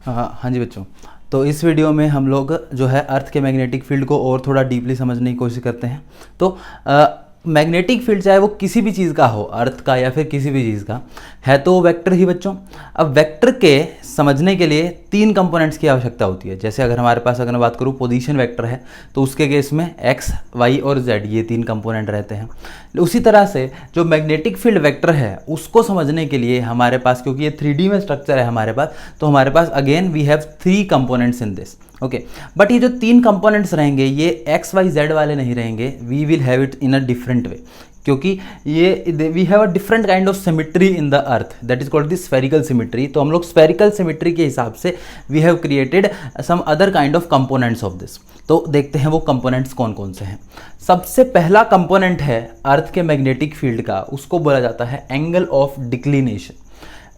हाँ हाँ जी बच्चों, तो इस वीडियो में हम लोग जो है अर्थ के मैग्नेटिक फील्ड को और थोड़ा डीपली समझने की कोशिश करते हैं। तो मैग्नेटिक फील्ड चाहे वो किसी भी चीज़ का हो, अर्थ का या फिर किसी भी चीज़ का, है तो वेक्टर ही बच्चों। अब वेक्टर के समझने के लिए तीन कंपोनेंट्स की आवश्यकता होती है। जैसे अगर हमारे पास, अगर मैं बात करूँ पोजीशन वेक्टर है, तो उसके केस में एक्स, वाई और जेड ये तीन कंपोनेंट रहते हैं। उसी तरह से जो मैग्नेटिक फील्ड वेक्टर है उसको समझने के लिए हमारे पास, क्योंकि ये 3D में स्ट्रक्चर है हमारे पास, तो हमारे पास again we have 3 components in this. Okay, but ये जो तीन कंपोनेंट्स रहेंगे ये एक्स वाई जेड वाले नहीं रहेंगे, we will have it in a different way, क्योंकि ये we have a different kind of symmetry in the earth, that is called the spherical symmetry. तो हम लोग स्फेरिकल सिमिट्री के हिसाब से we have created some other kind of components of this. तो देखते हैं वो कंपोनेंट्स कौन कौन से हैं। सबसे पहला कंपोनेंट है अर्थ के मैग्नेटिक फील्ड का, उसको बोला जाता है एंगल ऑफ डिक्लिनेशन,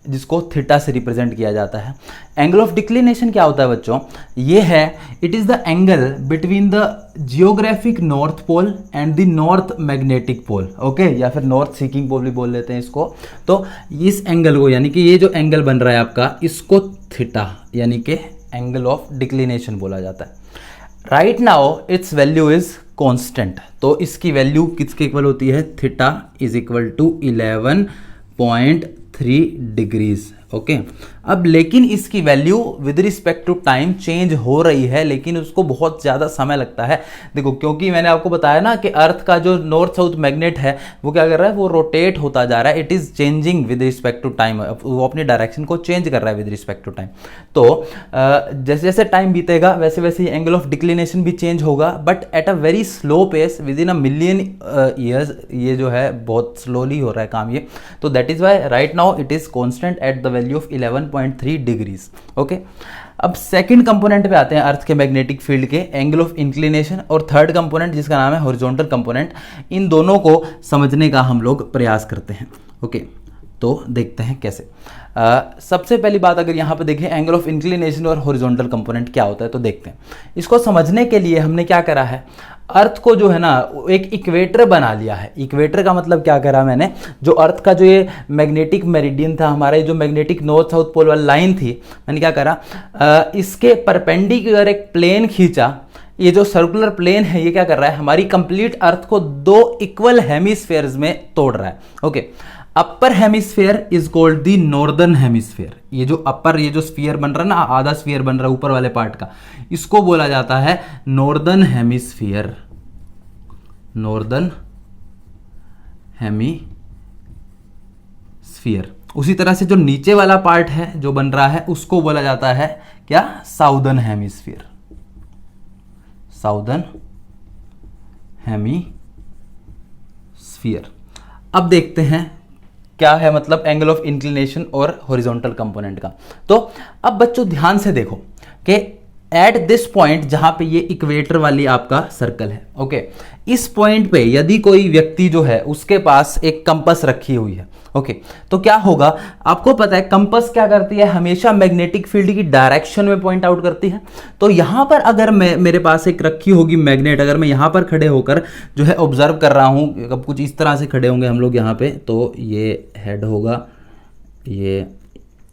जिसको थीटा से रिप्रेजेंट किया जाता है। एंगल ऑफ डिक्लिनेशन क्या होता है बच्चों? ये है, it is the angle between the geographic north pole and the north magnetic pole. Okay, या फिर नॉर्थ सीकिंग पोल भी बोल लेते हैं इसको। तो इस एंगल को, यानी कि ये जो एंगल बन रहा है आपका, इसको थीटा यानी कि एंगल ऑफ डिक्लिनेशन बोला जाता है। Right now its value is constant, तो इसकी वैल्यू किसके इक्वल होती है? Theta is equal to 11.3 degrees. Okay, अब लेकिन इसकी value with respect to time change हो रही है, लेकिन उसको बहुत ज़्यादा समय लगता है। देखो, क्योंकि मैंने आपको बताया ना कि अर्थ का जो नॉर्थ साउथ मैग्नेट है वो क्या कर रहा है, वो रोटेट होता जा रहा है, it is changing with respect to time, वो अपनी डायरेक्शन को चेंज कर रहा है विद रिस्पेक्ट टू टाइम। तो जैसे जैसे टाइम बीतेगा वैसे वैसे ही एंगल ऑफ डिक्लिनेशन भी चेंज होगा, but at a very slow pace, within a million years. ये जो है बहुत स्लोली हो रहा है काम ये। तो that is why right now it is constant at the value of 11.3 degrees. Okay, अब सेकंड कंपोनेंट पे आते हैं अर्थ के मैग्नेटिक फील्ड के, एंगल ऑफ इंक्लिनेशन, और थर्ड कंपोनेंट जिसका नाम है हॉरिजॉन्टल कंपोनेंट। इन दोनों को समझने का हम लोग प्रयास करते हैं। ओके, तो देखते हैं कैसे। सबसे पहली बात, अगर यहाँ पे देखें एंगल ऑफ इंक्लिनेशन और हॉरिजॉन्टल कंपोनेंट क्या होता है, तो देखते हैं। इसको समझने के लिए हमने क्या करा है, अर्थ को जो है ना एक इक्वेटर बना लिया है। इक्वेटर का मतलब क्या करा मैंने, जो अर्थ का जो ये मैग्नेटिक मेरिडियन था हमारा, जो मैग्नेटिक नॉर्थ साउथ पोल वाली लाइन थी, मैंने क्या करा, इसके परपेंडिकुलर एक प्लेन खींचा। ये जो सर्कुलर प्लेन है ये क्या कर रहा है, हमारी कंप्लीट अर्थ को दो इक्वल हेमिस्फेयर्स में तोड़ रहा है। Okay, upper hemisphere is called the northern hemisphere. ये जो अपर, ये जो स्फीयर बन रहा है ना, आधा स्फीयर बन रहा है ऊपर वाले पार्ट का, इसको बोला जाता है नॉर्दर्न हेमिस्फीयर। Northern hemisphere. उसी तरह से जो नीचे वाला पार्ट है जो बन रहा है उसको बोला जाता है क्या? Southern hemisphere. Southern hemisphere. अब देखते हैं क्या है मतलब एंगल ऑफ इंक्लिनेशन और हॉरिजॉन्टल कंपोनेंट का। तो अब बच्चों ध्यान से देखो कि एट दिस पॉइंट, जहां पे ये इक्वेटर वाली आपका सर्कल है, ओके, इस पॉइंट पे यदि कोई व्यक्ति जो है उसके पास एक कंपास रखी हुई है, ओके, तो क्या होगा, आपको पता है कंपास क्या करती है, हमेशा मैग्नेटिक फील्ड की डायरेक्शन में पॉइंट आउट करती है। तो यहां पर अगर मेरे पास एक रखी होगी मैग्नेट, अगर मैं यहां पर खड़े होकर जो है ऑब्जर्व कर रहा हूं, अब कुछ इस तरह से खड़े होंगे हम लोग यहां पे, तो ये हेड होगा, ये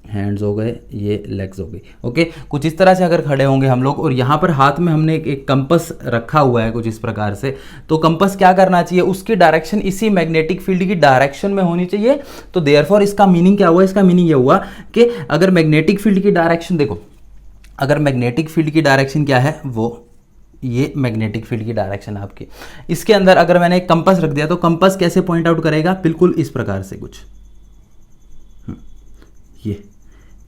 हैंड्स हो गए, ये लेग्स हो गई। ओके, कुछ इस तरह से अगर खड़े होंगे हम लोग, और यहाँ पर हाथ में हमने एक कंपास रखा हुआ है कुछ इस प्रकार से, तो कंपास क्या करना चाहिए, उसकी डायरेक्शन इसी मैग्नेटिक फील्ड की डायरेक्शन में होनी चाहिए। तो देयरफॉर इसका मीनिंग क्या हुआ, इसका मीनिंग ये हुआ कि अगर मैग्नेटिक फील्ड की डायरेक्शन देखो, अगर मैग्नेटिक फील्ड की डायरेक्शन क्या है, वो ये मैग्नेटिक फील्ड की डायरेक्शन आपकी, इसके अंदर अगर मैंने एक कंपास रख दिया तो कंपास कैसे पॉइंट आउट करेगा, बिल्कुल इस प्रकार से कुछ, ये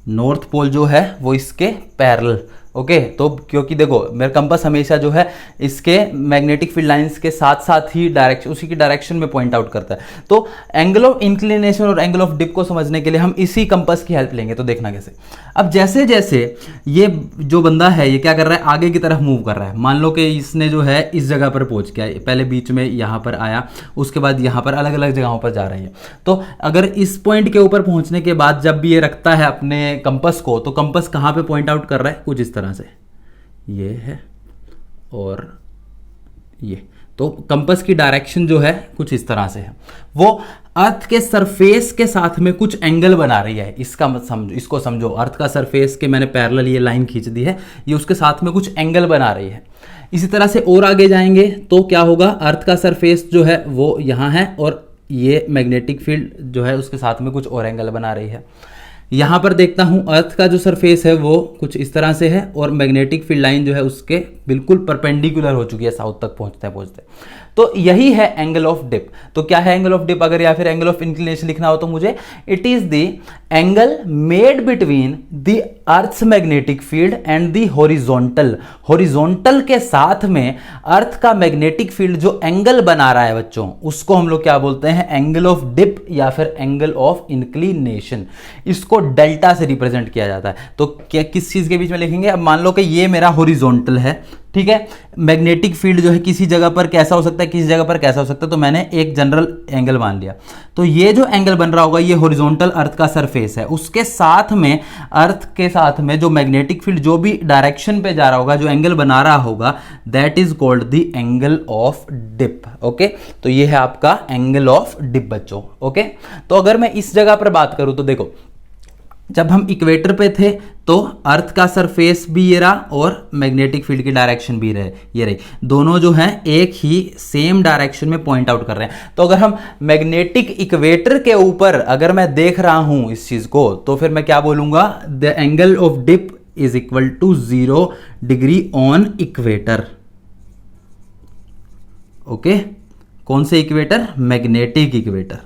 नॉर्थ पोल जो है वो इसके पैरेलल। ओके, तो क्योंकि देखो मेरा कंपास हमेशा जो है इसके मैग्नेटिक फील्ड लाइंस के साथ साथ ही डायरेक्शन, उसी की डायरेक्शन में पॉइंट आउट करता है। तो एंगल ऑफ इंक्लिनेशन और एंगल ऑफ डिप को समझने के लिए हम इसी कंपास की हेल्प लेंगे। तो देखना कैसे, अब जैसे जैसे ये जो बंदा है ये क्या कर रहा है, आगे की तरफ मूव कर रहा है। मान लो कि इसने जो है इस जगह पर पहुंच गया, पहले बीच में यहाँ पर आया, उसके बाद यहाँ पर अलग अलग जगहों पर जा रही है। तो अगर इस पॉइंट के ऊपर पहुंचने के बाद जब भी ये रखता है अपने कंपास को, तो कंपास कहाँ पे पॉइंट आउट कर रहा है, कुछ इस तरह से, ये है और ये। तो कंपास की डायरेक्शन जो है कुछ इस तरह से है। वो अर्थ के सरफेस के साथ में कुछ एंगल बना रही है, इसका मत समझो, इसको समझो। अर्थ का सरफेस के मैंने पैरेलल ये लाइन खींच दी है, ये उसके साथ में कुछ एंगल बना रही है। इसी तरह से और आगे जाएंगे तो क्या होगा, अर्थ का सरफेस जो है वो यहाँ है और ये मैग्नेटिक फील्ड जो है उसके साथ में कुछ और एंगल बना रही है। यहाँ पर देखता हूँ अर्थ का जो सरफेस है वो कुछ इस तरह से है और मैग्नेटिक फील्ड लाइन जो है उसके बिल्कुल परपेंडिकुलर हो चुकी है साउथ तक पहुँचते पहुँचते। तो यही है एंगल ऑफ डिप। तो क्या है एंगल ऑफ डिप, अगर या फिर एंगल ऑफ इंक्लिनेशन लिखना हो तो मुझे, it is the angle made between the earth's magnetic field and the horizontal. Horizontal के साथ में अर्थ का मैग्नेटिक फील्ड जो एंगल बना रहा है बच्चों, उसको हम लोग क्या बोलते हैं, एंगल ऑफ डिप या फिर एंगल ऑफ इंक्लिनेशन। इसको डेल्टा से रिप्रेजेंट किया जाता है। तो क्या किस चीज के बीच में लिखेंगे, अब मान लो कि ये मेरा हॉरिजॉन्टल है, ठीक है, मैग्नेटिक फील्ड जो है किसी जगह पर कैसा हो सकता है, किसी जगह पर कैसा हो सकता है, तो मैंने एक जनरल एंगल मान लिया। तो ये जो एंगल बन रहा होगा ये हॉरिजॉन्टल अर्थ का सरफेस है, उसके साथ में अर्थ के साथ में जो मैग्नेटिक फील्ड जो भी डायरेक्शन पे जा रहा होगा, जो एंगल बना रहा होगा, that is called the angle of dip. Okay, तो ये है आपका एंगल ऑफ डिप बच्चों। ओके, तो अगर मैं इस जगह पर बात करूं तो देखो, जब हम इक्वेटर पे थे तो अर्थ का सरफेस भी ये रहा और मैग्नेटिक फील्ड की डायरेक्शन भी ये रही, दोनों जो हैं एक ही सेम डायरेक्शन में पॉइंट आउट कर रहे हैं। तो अगर हम मैग्नेटिक इक्वेटर के ऊपर अगर मैं देख रहा हूं इस चीज को, तो फिर मैं क्या बोलूंगा, the angle of dip is equal to 0 degree on equator. Okay, कौन से इक्वेटर, मैग्नेटिक इक्वेटर।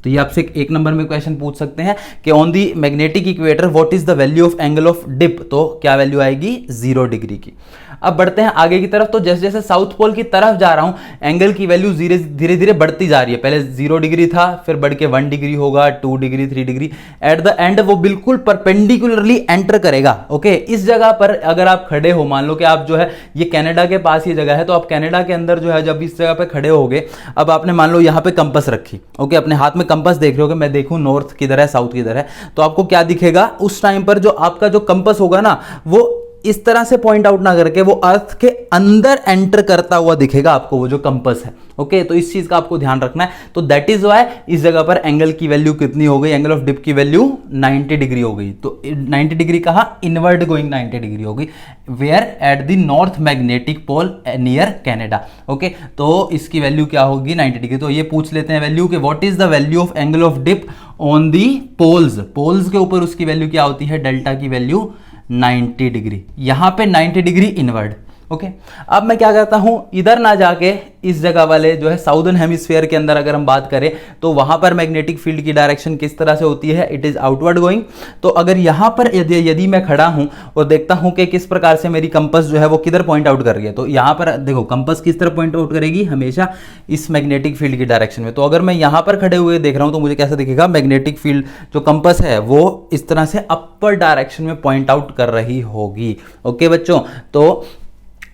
तो ये आपसे एक नंबर में क्वेश्चन पूछ सकते हैं कि on the magnetic equator what is the value of angle of dip, तो क्या वैल्यू आएगी, 0 डिग्री की। अब बढ़ते हैं आगे की तरफ। तो जैसे जैसे साउथ पोल की तरफ जा रहा हूं, एंगल की वैल्यू धीरे धीरे बढ़ती जा रही है। पहले 0 डिग्री था, फिर बढ़ के 1 डिग्री होगा, 2 degree, 3 degree, at the end वो बिल्कुल परपेंडिकुलरली एंटर करेगा। ओके, इस जगह पर अगर आप खड़े हो, मान लो कि आप जो है ये कनाडा के पास ये जगह है, तो आप कनाडा के अंदर जो है जब इस जगह पे खड़े होगे, अब आपने मान लो यहां पे कंपास रखी, ओके, अपने हाथ में कंपास देख रहे हो कि मैं देखूं नॉर्थ किधर है, साउथ किधर है, तो आपको क्या दिखेगा उस टाइम पर, जो आपका जो कंपास होगा ना, वो इस तरह से पॉइंट आउट ना करके वो अर्थ के अंदर एंटर करता हुआ दिखेगा आपको वो जो कंपास है। ओके, तो इस चीज का आपको ध्यान रखना है। तो दैट इज व्हाई इस जगह पर एंगल की वैल्यू कितनी हो गई, एंगल ऑफ डिप की वैल्यू 90 डिग्री हो गई। तो 90 डिग्री कहा, इनवर्ड गोइंग 90 डिग्री हो गई, where at the north magnetic pole near Canada. Okay, तो इसकी वैल्यू क्या होगी, 90 डिग्री। तो ये पूछ लेते हैं वैल्यू कि what is the value of angle of dip on the poles. Poles के ऊपर उसकी वैल्यू क्या होती है, डेल्टा की वैल्यू 90 डिग्री, यहां पे 90 डिग्री इनवर्ड। ओके, अब मैं क्या करता हूं, इधर ना जाके इस जगह वाले जो है साउदर्न हेमिस्फीयर के अंदर अगर हम बात करें, तो वहां पर मैग्नेटिक फील्ड की डायरेक्शन किस तरह से होती है, इट इज आउटवर्ड गोइंग। तो अगर यहां पर यदि मैं खड़ा हूं और देखता हूं कि किस प्रकार से मेरी कंपास जो है वो किधर पॉइंट आउट कर रही है, तो यहां पर देखो कंपास किस तरह पॉइंट आउट करेगी, हमेशा इस मैग्नेटिक फील्ड की डायरेक्शन में। तो अगर मैं यहां पर खड़े हुए देख रहा हूं तो मुझे कैसा दिखेगा, मैग्नेटिक फील्ड जो कंपास है वो इस तरह से अपर डायरेक्शन में पॉइंट आउट कर रही होगी। ओके बच्चों, तो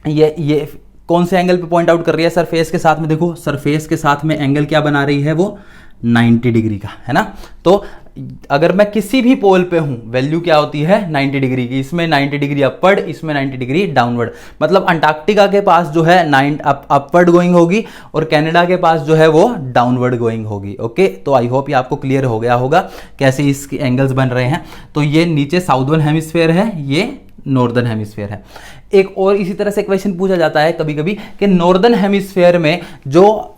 ये कौन से एंगल पे पॉइंट आउट कर रही है, सरफेस के साथ में। देखो सरफेस के साथ में एंगल क्या बना रही है, वो 90 डिग्री का है ना। तो अगर मैं किसी भी पोल पे हूं, वैल्यू क्या होती है 90 डिग्री की। इसमें 90 डिग्री अपवर्ड, इसमें 90 डिग्री डाउनवर्ड। मतलब अंटार्कटिका के पास जो है अपवर्ड गोइंग होगी और कनाडा के पास जो है वो डाउनवर्ड गोइंग होगी। ओके, तो आई होप ये आपको क्लियर हो गया होगा कैसे इसके एंगल्स बन रहे हैं। तो ये नीचे साउदर्न हेमिस्फीयर है, ये नॉर्दर्न हेमिस्फीयर है। एक और इसी तरह से क्वेश्चन पूछा जाता है कभी कभी कि नॉर्दर्न हेमिस्फीयर में जो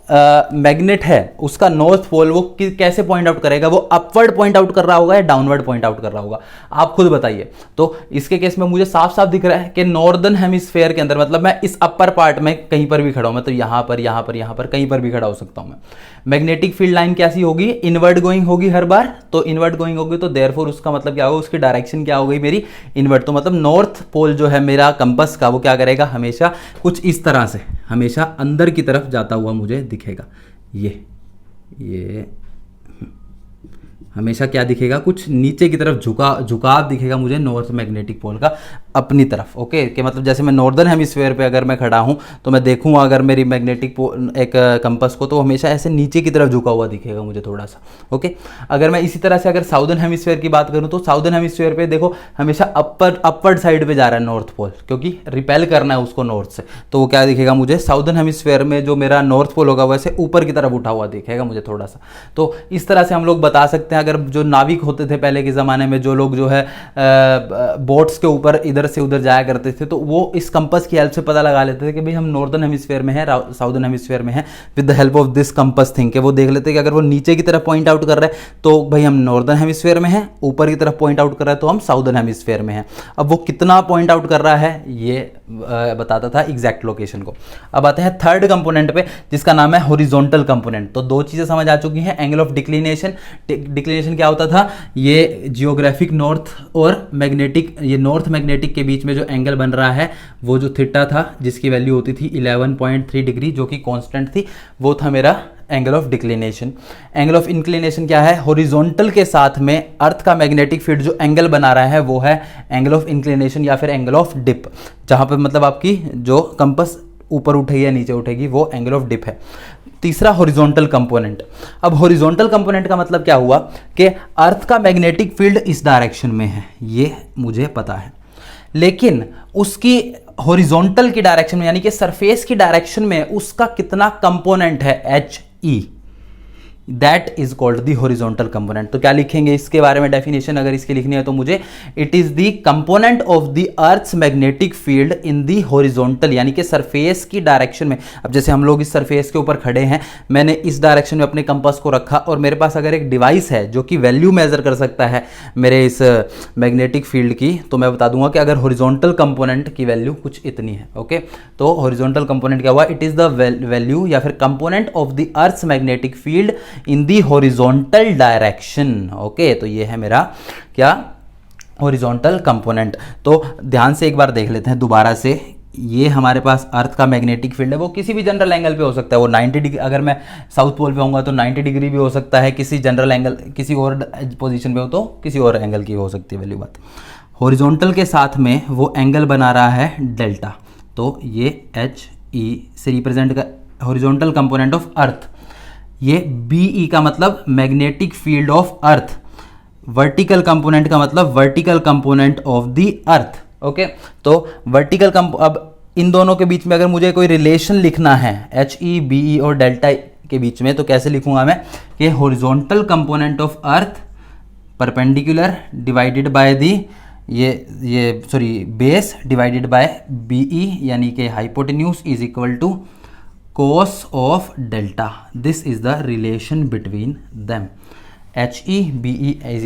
मैग्नेट है उसका नॉर्थ पोल वो कैसे पॉइंट आउट करेगा, वो अपवर्ड पॉइंट आउट कर रहा होगा या डाउनवर्ड पॉइंट आउट कर रहा होगा, आप खुद बताइए। तो इसके केस में मुझे साफ साफ दिख रहा है कि नॉर्दर्न हेमिस्फीयर के अंदर, मतलब मैं इस अपर पार्ट में कहीं पर भी खड़ा हूं, मैं तो यहां पर यहां पर यहां पर कहीं पर भी खड़ा हो सकता हूं मैं। मैग्नेटिक फील्ड लाइन कैसी होगी, इनवर्ड गोइंग होगी हर बार। तो इनवर्ड गोइंग होगी तो देयरफॉर उसका मतलब क्या होगा, उसकी डायरेक्शन क्या हो गई मेरी, इनवर्ड। तो मतलब नॉर्थ पोल जो है मेरा कंपास का, वो क्या करेगा, हमेशा कुछ इस तरह से हमेशा अंदर की तरफ जाता हुआ मुझे दिखेगा। ये हमेशा क्या दिखेगा, कुछ नीचे की तरफ झुकाव दिखेगा मुझे नॉर्थ मैग्नेटिक पोल का अपनी तरफ। ओके, कि मतलब जैसे मैं नॉर्दर्न हेमिस्फीयर पे अगर मैं खड़ा हूँ तो मैं देखूँगा अगर मेरी मैग्नेटिक पोल एक कंपास को, तो हमेशा ऐसे नीचे की तरफ झुका हुआ दिखेगा मुझे थोड़ा सा। ओके, अगर मैं इसी तरह से अगर साउदर्न हेमिस्फीयर की बात करूँ तो साउदर्न हेमिस्फीयर पे देखो हमेशा अपवर्ड साइड पे जा रहा है नॉर्थ पोल, क्योंकि रिपेल करना है उसको नॉर्थ से, तो वो क्या दिखेगा मुझे, साउदर्न हेमिस्फीयर में जो मेरा नॉर्थ पोल होगा वैसे ऊपर की तरफ उठा हुआ दिखेगा मुझे थोड़ा सा। तो इस तरह से हम लोग बता सकते हैं, अगर जो नाविक होते थे पहले के ज़माने में, जो लोग जो है बोट्स के ऊपर इधर से उधर जाया करते थे, तो वो इस कंपास की हेल्प से पता लगा लेते थे कि भाई हम नॉर्दर्न हेमिस्फीयर में है, साउदर्न हेमिस्फीयर में है, with the help of this compass thing, के वो देख लेते कि अगर वो नीचे की तरफ पॉइंट आउट कर रहा है तो भाई हम नॉर्दर्न हेमिस्फीयर में है, ऊपर की तरफ पॉइंट आउट कर रहा है तो हम साउदर्न हेमिस्फीयर में है। अब वो कितना पॉइंट आउट कर रहा है ये बताता था एग्जैक्ट लोकेशन को। अब आते हैं थर्ड कंपोनेंट पे, जिसका नाम है हॉरिजॉन्टल कंपोनेंट। तो दो चीजें समझ आ चुकी हैं, एंगल ऑफ डिक्लिनेशन। डिक्लिनेशन क्या होता था, ये जियोग्राफिक नॉर्थ और मैग्नेटिक, ये नॉर्थ मैग्नेटिक के बीच में जो एंगल बन रहा है वो जो थीटा था, जिसकी वैल्यू होती थी 11.3 डिग्री, जो कि कांस्टेंट थी, वो था मेरा angle of declination. Angle of inclination क्या है, हॉरिजॉन्टल के साथ में अर्थ का मैग्नेटिक फील्ड जो एंगल बना रहा है वो है एंगल ऑफ इंक्लिनेशन या फिर एंगल ऑफ डिप, जहां पे मतलब आपकी जो कंपास ऊपर उठेगी या नीचे उठेगी वो एंगल ऑफ डिप है। तीसरा हॉरिजॉन्टल कंपोनेंट। अब हॉरिजॉन्टल कंपोनेंट का मतलब क्या हुआ कि अर्थ का मैग्नेटिक फील्ड इस डायरेक्शन में है, ये मुझे पता है, लेकिन उसकी हॉरिजॉन्टल की डायरेक्शन में यानी कि सरफेस की डायरेक्शन में उसका कितना कंपोनेंट है, H E, that is called the horizontal component. तो क्या लिखेंगे इसके बारे में डेफिनेशन अगर इसकी लिखनी है तो मुझे, it is the component of the earth's magnetic field in the horizontal, यानी कि सरफेस की डायरेक्शन में। अब जैसे हम लोग इस सरफेस के ऊपर खड़े हैं, मैंने इस डायरेक्शन में अपने कंपास को रखा और मेरे पास अगर एक डिवाइस है जो कि वैल्यू मेजर कर सकता है मेरे इस मैग्नेटिक फील्ड की, तो मैं बता दूंगा कि अगर हॉरिजॉन्टल कंपोनेंट की वैल्यू कुछ इतनी है। ओके, तो हॉरिजॉन्टल कंपोनेंट क्या हुआ, इट इज द वैल्यू या फिर component of the earth's magnetic field in the horizontal direction. Okay, तो ये है मेरा क्या, हॉरिजॉन्टल कंपोनेंट। तो ध्यान से एक बार देख लेते हैं दोबारा से, ये हमारे पास अर्थ का मैग्नेटिक फील्ड है, वो किसी भी जनरल एंगल पे हो सकता है, वो 90 डिग्री, अगर मैं साउथ पोल पे होऊंगा तो 90 डिग्री भी हो सकता है, किसी जनरल एंगल किसी और पोजीशन पे हो तो किसी और एंगल की हो सकती है वैल्यू। बात हॉरिजॉन्टल के साथ में वो एंगल बना रहा है डेल्टा, तो ये एच ई से रिप्रेजेंट का हॉरिजॉन्टल कंपोनेंट ऑफ अर्थ। ये बी का मतलब magnetic field of earth, vertical component का मतलब vertical component of the earth. Okay, तो वर्टिकल अब इन दोनों के बीच में अगर मुझे कोई रिलेशन लिखना है एच ई बी ई और डेल्टा के बीच में, तो कैसे लिखूंगा मैं कि horizontal component of earth perpendicular divided by the ये sorry base divided by B E, यानी कि hypotenuse is equal to cos of delta. This is the relation between them. HEBE is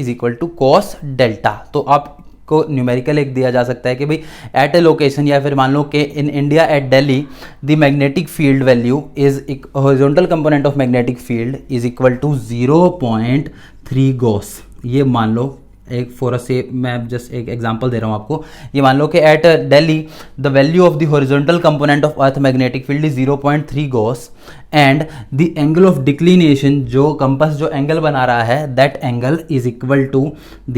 equal to cos delta. तो आपको numerical एक दिया जा सकता है कि भाई एट ए लोकेशन, या फिर मान लो कि in India at Delhi the magnetic field value is horizontal component of magnetic field is equal to 0.3 gauss. ये मान लो एक फॉर से मैं जस्ट एक एग्जांपल दे रहा हूँ आपको, ये मान लो कि at Delhi the value of the horizontal component of earth magnetic field is 0.3 gauss and the angle of declination, जो कंपास जो एंगल बना रहा है, that angle is equal to the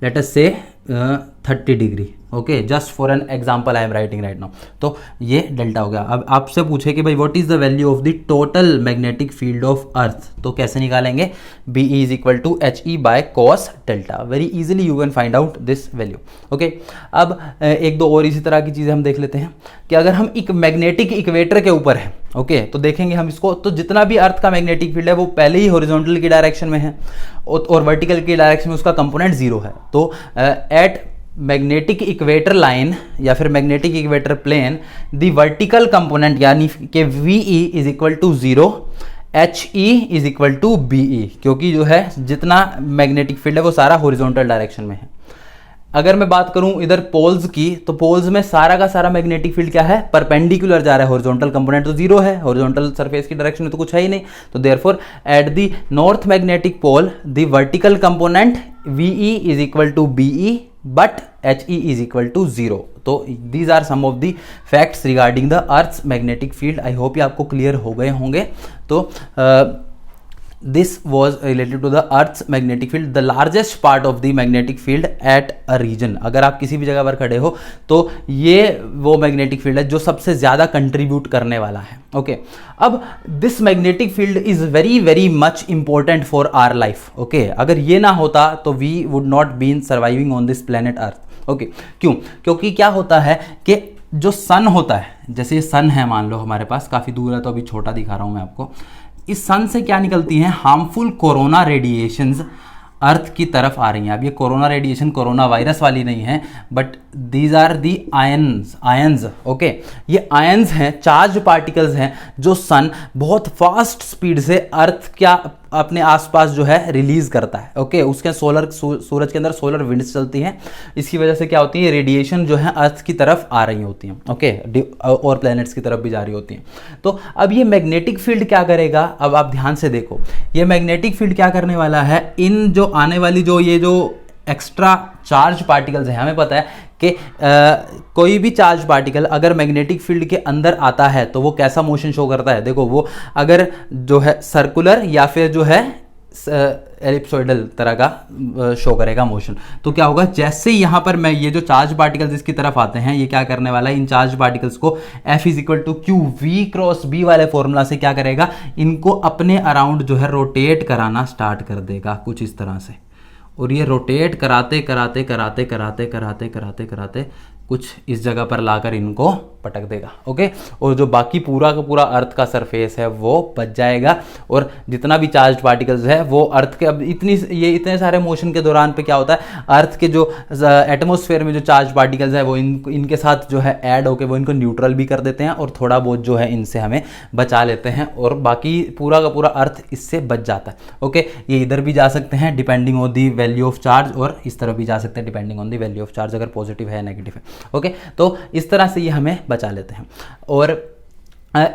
let us say 30 degree. Okay, just for an example I am writing right now. तो ये delta हो गया। अब आपसे पूछे कि भाई what is the value of the total magnetic field of earth, तो कैसे निकालेंगे, B is equal to H E by cos delta. Very easily you can find out this value. Okay, अब एक दो और इसी तरह की चीज़ें हम देख लेते हैं कि अगर हम एक मैग्नेटिक इक्वेटर के ऊपर है, ओके, तो देखेंगे हम इसको, तो जितना भी अर्थ का मैग्नेटिक फील्ड है वो पहले ही हॉरिजॉन्टल की डायरेक्शन में है और वर्टिकल की डायरेक्शन में उसका कंपोनेंट 0 है। तो एट मैग्नेटिक इक्वेटर लाइन या फिर magnetic equator plane the vertical component यानी कि V E is equal to 0, H E is equal to B E, क्योंकि जो है जितना मैग्नेटिक फील्ड है वो सारा हॉरिजॉन्टल डायरेक्शन में है। अगर मैं बात करूं इधर पोल्स की, तो पोल्स में सारा का सारा मैग्नेटिक फील्ड क्या है, परपेंडिकुलर जा रहा है, हॉरिजॉन्टल कंपोनेंट तो 0 है, हॉरिजॉन्टल सरफेस की डायरेक्शन में तो कुछ है ही नहीं, तो therefore at the north magnetic pole the vertical component V E is equal to B E but H E is equal to 0। तो these are some of the facts regarding the earth's magnetic field. I hope ये आपको clear हो गए होंगे। तो this was related to the earth's magnetic field, the largest part of the magnetic field at a region। अगर आप किसी भी जगह पर खड़े हो तो ये वो मैग्नेटिक फील्ड है जो सबसे ज़्यादा कंट्रीब्यूट करने वाला है। ओके, अब this magnetic field is very very much important for our life. Okay, अगर ये ना होता तो we would not been surviving on this planet earth. Okay, क्यों? क्योंकि क्या होता है कि जो सन होता है, जैसे ये सन है मान लो हमारे पास, काफ़ी दूर है तो अभी छोटा दिखा रहा हूँ मैं आपको। इस सन से क्या निकलती हैं? हार्मफुल कोरोना रेडिएशंस अर्थ की तरफ आ रही हैं। अब ये कोरोना रेडिएशन कोरोना वायरस वाली नहीं है, but these are the ions. Okay, ये आयंस हैं, चार्ज पार्टिकल्स हैं जो सन बहुत फास्ट स्पीड से अर्थ क्या अपने आसपास जो है रिलीज करता है। ओके, उसके सूरज के अंदर सोलर विंड्स चलती हैं, इसकी वजह से क्या होती है? रेडिएशन जो है अर्थ की तरफ आ रही होती हैं। ओके, और प्लैनेट्स की तरफ भी जा रही होती हैं। तो अब ये मैग्नेटिक फील्ड क्या करेगा? अब आप ध्यान से देखो, ये मैग्नेटिक फील्ड क्या करने वाला है? इन जो आने वाली जो ये जो एक्स्ट्रा चार्ज पार्टिकल्स हैं, हमें पता है कि कोई भी चार्ज पार्टिकल अगर मैग्नेटिक फील्ड के अंदर आता है तो वो कैसा मोशन शो करता है? देखो, वो अगर जो है सर्कुलर या फिर जो है एलिप्सोइडल तरह का शो करेगा मोशन। तो क्या होगा? जैसे यहाँ पर मैं ये जो चार्ज पार्टिकल्स इसकी तरफ आते हैं, ये क्या करने वाला है? इन चार्ज पार्टिकल्स को F = Q V cross B वाले फॉर्मूला से क्या करेगा? इनको अपने अराउंड जो है रोटेट कराना स्टार्ट कर देगा कुछ इस तरह से, और ये रोटेट कराते कराते कराते कराते कराते कराते कराते कुछ इस जगह पर लाकर इनको पटक देगा। ओके, और जो बाकी पूरा का पूरा अर्थ का सरफेस है वो बच जाएगा, और जितना भी चार्ज पार्टिकल्स है वो अर्थ के अब इतने सारे मोशन के दौरान पे क्या होता है? अर्थ के जो एटमॉस्फेयर में जो चार्ज पार्टिकल्स है वो इनके साथ जो है ऐड होकर वो इनको न्यूट्रल भी कर देते हैं, और थोड़ा बहुत जो है इनसे हमें बचा लेते हैं, और बाकी पूरा का पूरा अर्थ इससे बच जाता है। ओके, ये इधर भी जा सकते हैं depending on the value of charge, और इस तरफ भी जा सकते हैं depending on the value of charge, अगर पॉजिटिव है नेगेटिव है। ओके, तो इस तरह से ये हमें बचा लेते हैं। और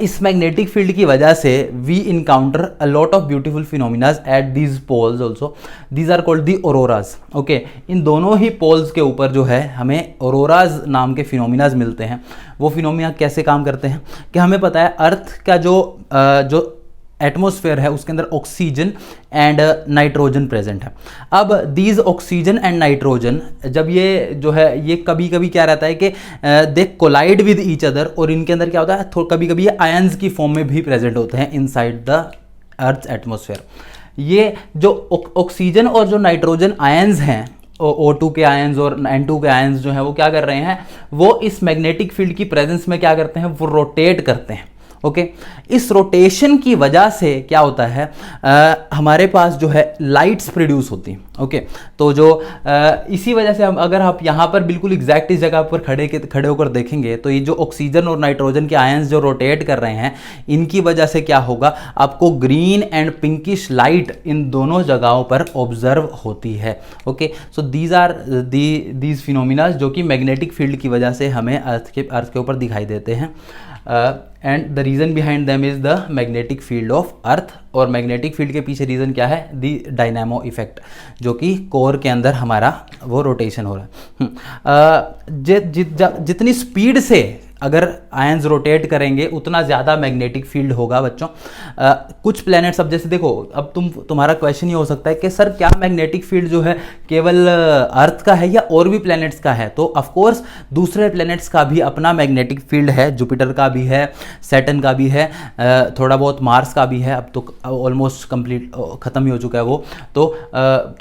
इस मैग्नेटिक फील्ड की वजह से we encounter a lot of beautiful phenomenas at these poles also, these are called the auroras. Okay, इन दोनों ही पोल्स के ऊपर जो है हमें ऑरोराज नाम के फिनोमिनाज मिलते हैं। वो फिनोमिना कैसे काम करते हैं कि हमें पता है अर्थ का जो एटमॉस्फेयर है उसके अंदर ऑक्सीजन एंड नाइट्रोजन प्रेजेंट है। अब दीज ऑक्सीजन एंड नाइट्रोजन जब ये जो है ये कभी कभी क्या रहता है कि दे कोलाइड विद ईच अदर, और इनके अंदर क्या होता है कभी कभी ये आयंस की फॉर्म में भी प्रेजेंट होते हैं इनसाइड द अर्थ एटमॉस्फेयर। ये जो ऑक्सीजन और जो नाइट्रोजन आयंस हैं, O2 के आयंस और N2 के आयंस जो हैं वो क्या कर रहे हैं? वो इस मैग्नेटिक फील्ड की प्रेजेंस में क्या करते हैं? वो रोटेट करते हैं। ओके, इस रोटेशन की वजह से क्या होता है? हमारे पास जो है लाइट्स प्रोड्यूस होती हैं। ओके, तो जो इसी वजह से हम अगर आप यहाँ पर बिल्कुल एग्जैक्ट इस जगह पर खड़े होकर देखेंगे तो ये जो ऑक्सीजन और नाइट्रोजन के आयंस जो रोटेट कर रहे हैं, इनकी वजह से क्या होगा? आपको ग्रीन एंड पिंकिश लाइट इन दोनों जगहों पर ऑब्जर्व होती है। Okay, so these are these phenomena जो कि मैग्नेटिक फील्ड की वजह से हमें अर्थ के ऊपर दिखाई देते हैं। And the reason behind them is the magnetic field of अर्थ। और मैग्नेटिक फील्ड के पीछे रीज़न क्या है? दी डायनामो इफेक्ट, जो कि कोर के अंदर हमारा वो रोटेशन हो रहा है। जितनी स्पीड से अगर आयंस रोटेट करेंगे उतना ज़्यादा मैग्नेटिक फील्ड होगा बच्चों। कुछ प्लैनेट्स, अब जैसे देखो, अब तुम्हारा क्वेश्चन ये हो सकता है कि सर क्या मैग्नेटिक फील्ड जो है केवल अर्थ का है या और भी प्लैनेट्स का है? तो ऑफ कोर्स दूसरे प्लैनेट्स का भी अपना मैग्नेटिक फील्ड है। जुपिटर का भी है, सैटर्न का भी है, थोड़ा बहुत मार्स का भी है। अब तो ऑलमोस्ट कंप्लीट ख़त्म ही हो चुका है वो, तो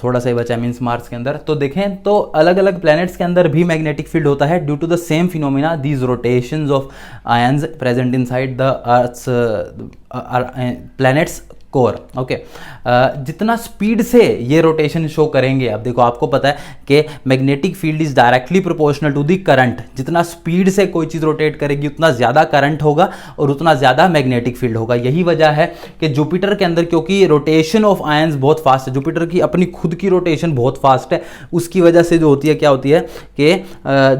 थोड़ा सा ही बचा है मीन्स मार्स के अंदर। तो देखें तो अलग अलग प्लैनेट्स के अंदर भी मैग्नेटिक फील्ड होता है due to the same phenomena, these rotations of ions present inside the earth's planets core. Okay, जितना स्पीड से ये रोटेशन शो करेंगे, अब देखो आपको पता है कि magnetic field is directly proportional to the current. जितना स्पीड से कोई चीज़ रोटेट करेगी उतना ज़्यादा करंट होगा और उतना ज़्यादा मैग्नेटिक फील्ड होगा। यही वजह है कि जुपिटर के अंदर, क्योंकि रोटेशन ऑफ आयंस बहुत फास्ट है, जुपिटर की अपनी खुद की रोटेशन बहुत फास्ट है, उसकी वजह से जो होती है क्या होती है कि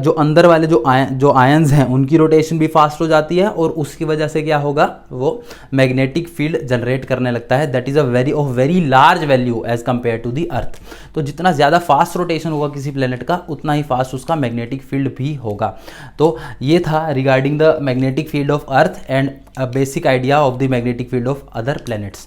जो अंदर वाले जो आयंस हैं उनकी रोटेशन भी फास्ट हो जाती है, और उसकी वजह से क्या होगा? वो मैग्नेटिक फील्ड जनरेट करने लगता है, that is a very large value as compare to the earth. तो जितना ज़्यादा फास्ट रोटेशन होगा किसी प्लेनेट का, उतना ही फास्ट उसका मैग्नेटिक फील्ड भी होगा। तो ये था regarding the magnetic field of earth and a basic idea of the magnetic field of other planets.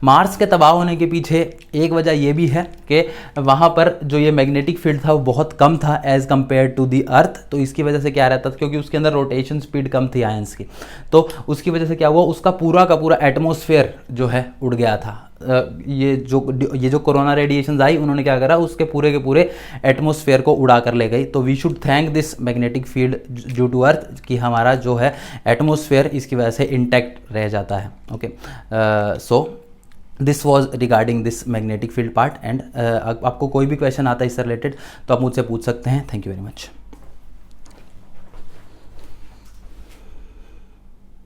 Mars के तबाह होने के पीछे एक वजह ये भी है कि वहाँ पर जो ये मैग्नेटिक फील्ड था वो बहुत कम था एज़ कम्पेयर टू दी अर्थ। तो इसकी वजह से क्या रहता था, क्योंकि उसके अंदर रोटेशन स्पीड कम थी आयंस की, तो उसकी वजह से क्या हुआ, उसका पूरा का पूरा एटमॉस्फेयर जो है उड़ गया था। ये जो कोरोना रेडिएशन आई, उन्होंने क्या करा, उसके पूरे के पूरे एटमॉस्फेयर को उड़ा कर ले गई। तो we should thank this magnetic field due to earth कि हमारा जो है एटमॉस्फेयर इसकी वजह से इंटैक्ट रह जाता है। Okay, so this was regarding this magnetic field part. And आपको कोई भी क्वेश्चन आता है इससे रिलेटेड तो आप मुझसे पूछ सकते हैं। Thank you very much.